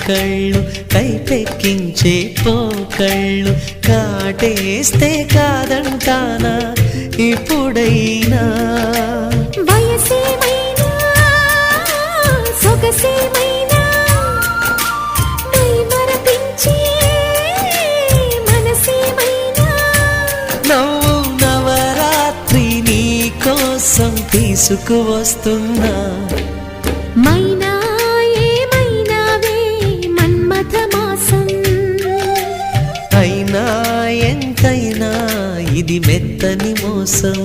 కళ్ళు కైపెక్కించే పోకళ్ళు కాటేస్తే కాదంటానా ఇప్పుడైనా వయసేమైనా సొగసేమైనా మై మరపించే మనసేమైనా నవ్వు నవరాత్రి నీ కోసం తీసుకువస్తున్నా మైనా ఏమైనావే మన్మథ మాసం అయినా ఎంతైనా ఇది మెత్తని మోసం